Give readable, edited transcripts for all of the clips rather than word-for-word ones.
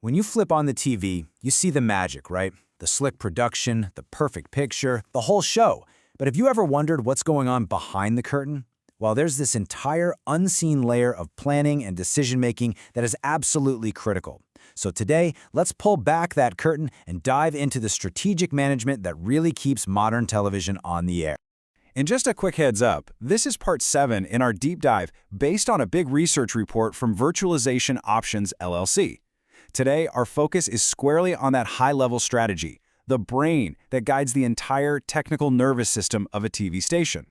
When you flip on the TV, you see the magic, right? The slick production, the perfect picture, the whole show. But have you ever wondered what's going on behind the curtain? Well, there's this entire unseen layer of planning and decision-making that is absolutely critical. So today, let's pull back that curtain and dive into the strategic management that really keeps modern television on the air. And just a quick heads up, this is part 7 in our deep dive based on a big research report from Virtualization Options LLC. Today, our focus is squarely on that high-level strategy, the brain that guides the entire technical nervous system of a TV station.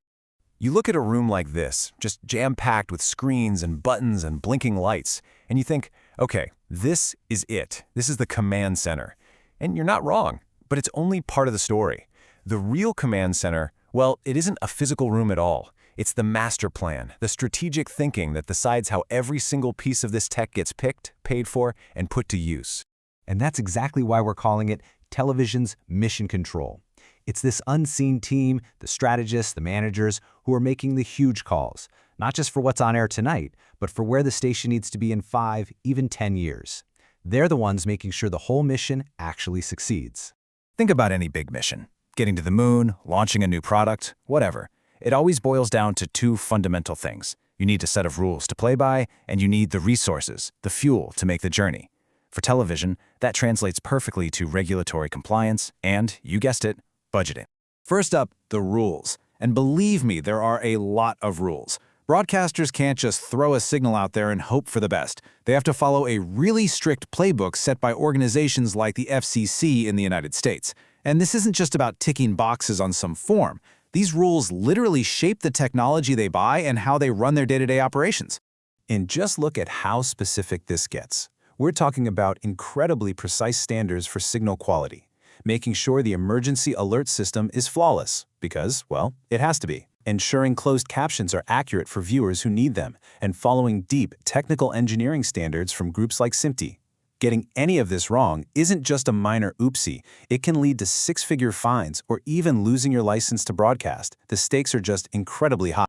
You look at a room like this, just jam-packed with screens and buttons and blinking lights, and you think, okay, this is it. This is the command center. And you're not wrong, but it's only part of the story. The real command center, well, it isn't a physical room at all. It's the master plan, the strategic thinking that decides how every single piece of this tech gets picked, paid for, and put to use. And that's exactly why we're calling it television's mission control. It's this unseen team, the strategists, the managers, who are making the huge calls, not just for what's on air tonight, but for where the station needs to be in 5, even 10 years. They're the ones making sure the whole mission actually succeeds. Think about any big mission. Getting to the moon, launching a new product, whatever. It always boils down to 2 fundamental things. You need a set of rules to play by, and you need the resources, the fuel to make the journey. For television, that translates perfectly to regulatory compliance and, you guessed it, budgeting. First up, the rules. And believe me, there are a lot of rules. Broadcasters can't just throw a signal out there and hope for the best. They have to follow a really strict playbook set by organizations like the FCC in the United States. And this isn't just about ticking boxes on some form. These rules literally shape the technology they buy and how they run their day-to-day operations. And just look at how specific this gets. We're talking about incredibly precise standards for signal quality, making sure the emergency alert system is flawless, because, well, it has to be. Ensuring closed captions are accurate for viewers who need them, and following deep technical engineering standards from groups like SMPTE. Getting any of this wrong isn't just a minor oopsie. It can lead to 6-figure fines or even losing your license to broadcast. The stakes are just incredibly high.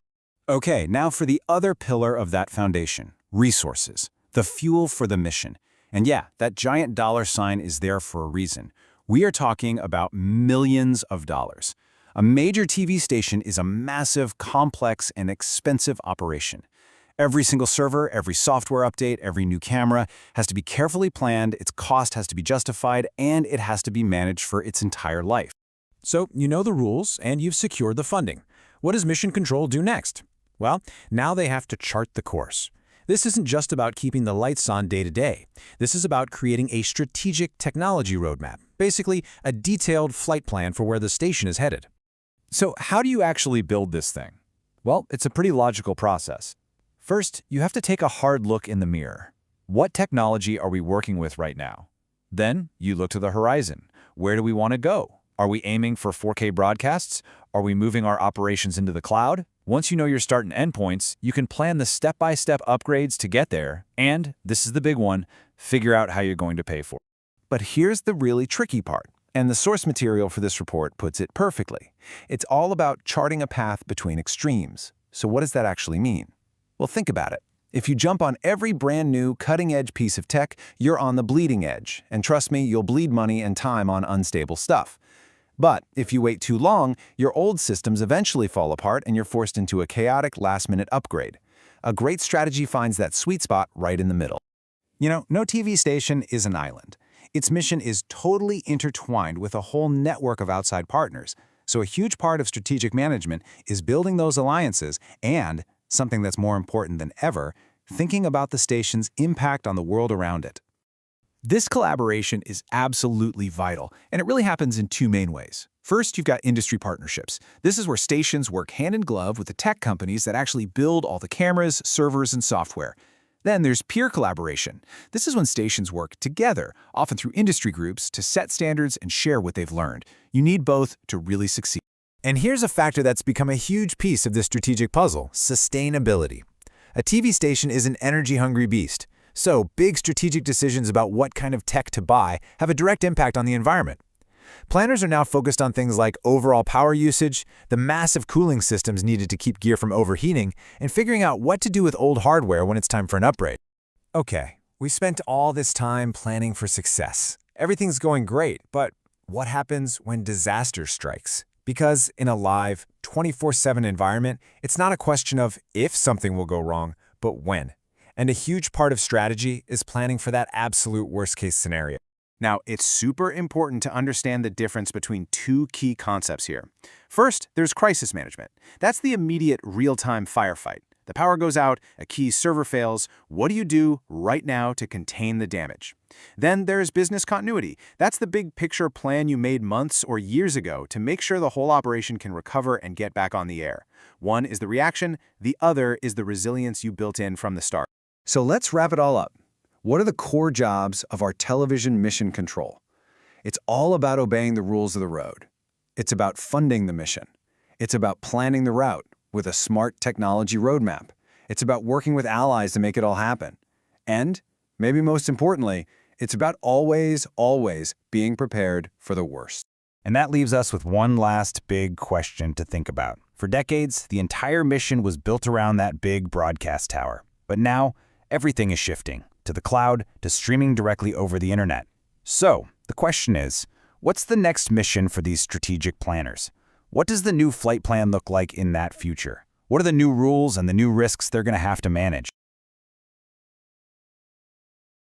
Okay, now for the other pillar of that foundation, resources, the fuel for the mission. And yeah, that giant dollar sign is there for a reason. We are talking about millions of dollars. A major TV station is a massive, complex, and expensive operation. Every single server, every software update, every new camera has to be carefully planned, its cost has to be justified, and it has to be managed for its entire life. So you know the rules and you've secured the funding. What does Mission Control do next? Well, now they have to chart the course. This isn't just about keeping the lights on day to day. This is about creating a strategic technology roadmap, basically a detailed flight plan for where the station is headed. So how do you actually build this thing? Well, it's a pretty logical process. First, you have to take a hard look in the mirror. What technology are we working with right now? Then you look to the horizon. Where do we want to go? Are we aiming for 4K broadcasts? Are we moving our operations into the cloud? Once you know your start and end points, you can plan the step-by-step upgrades to get there, and, this is the big one, figure out how you're going to pay for it. But here's the really tricky part, and the source material for this report puts it perfectly. It's all about charting a path between extremes. So what does that actually mean? Well, think about it. If you jump on every brand new, cutting-edge piece of tech, you're on the bleeding edge. And trust me, you'll bleed money and time on unstable stuff. But if you wait too long, your old systems eventually fall apart and you're forced into a chaotic last-minute upgrade. A great strategy finds that sweet spot right in the middle. You know, no TV station is an island. Its mission is totally intertwined with a whole network of outside partners. So a huge part of strategic management is building those alliances and, something that's more important than ever, thinking about the station's impact on the world around it. This collaboration is absolutely vital, and it really happens in 2 main ways. First, you've got industry partnerships. This is where stations work hand in glove with the tech companies that actually build all the cameras, servers, and software. Then there's peer collaboration. This is when stations work together, often through industry groups, to set standards and share what they've learned. You need both to really succeed. And here's a factor that's become a huge piece of this strategic puzzle: sustainability. A TV station is an energy-hungry beast, so big strategic decisions about what kind of tech to buy have a direct impact on the environment. Planners are now focused on things like overall power usage, the massive cooling systems needed to keep gear from overheating, and figuring out what to do with old hardware when it's time for an upgrade. Okay, We spent all this time planning for success. Everything's going great, but what happens when disaster strikes? Because in a live, 24/7 environment, it's not a question of if something will go wrong, but when. And a huge part of strategy is planning for that absolute worst-case scenario. Now, it's super important to understand the difference between two key concepts here. First, there's crisis management. That's the immediate real-time firefight. The power goes out, a key server fails. What do you do right now to contain the damage? Then there's business continuity. That's the big picture plan you made months or years ago to make sure the whole operation can recover and get back on the air. One is the reaction, the other is the resilience you built in from the start. So let's wrap it all up. What are the core jobs of our television mission control? It's all about obeying the rules of the road. It's about funding the mission. It's about planning the route with a smart technology roadmap. It's about working with allies to make it all happen. And, maybe most importantly, it's about always being prepared for the worst. And that leaves us with one last big question to think about. For decades, the entire mission was built around that big broadcast tower. But now, everything is shifting to the cloud, to streaming directly over the internet. So, the question is, what's the next mission for these strategic planners? What does the new flight plan look like in that future? What are the new rules and the new risks they're going to have to manage?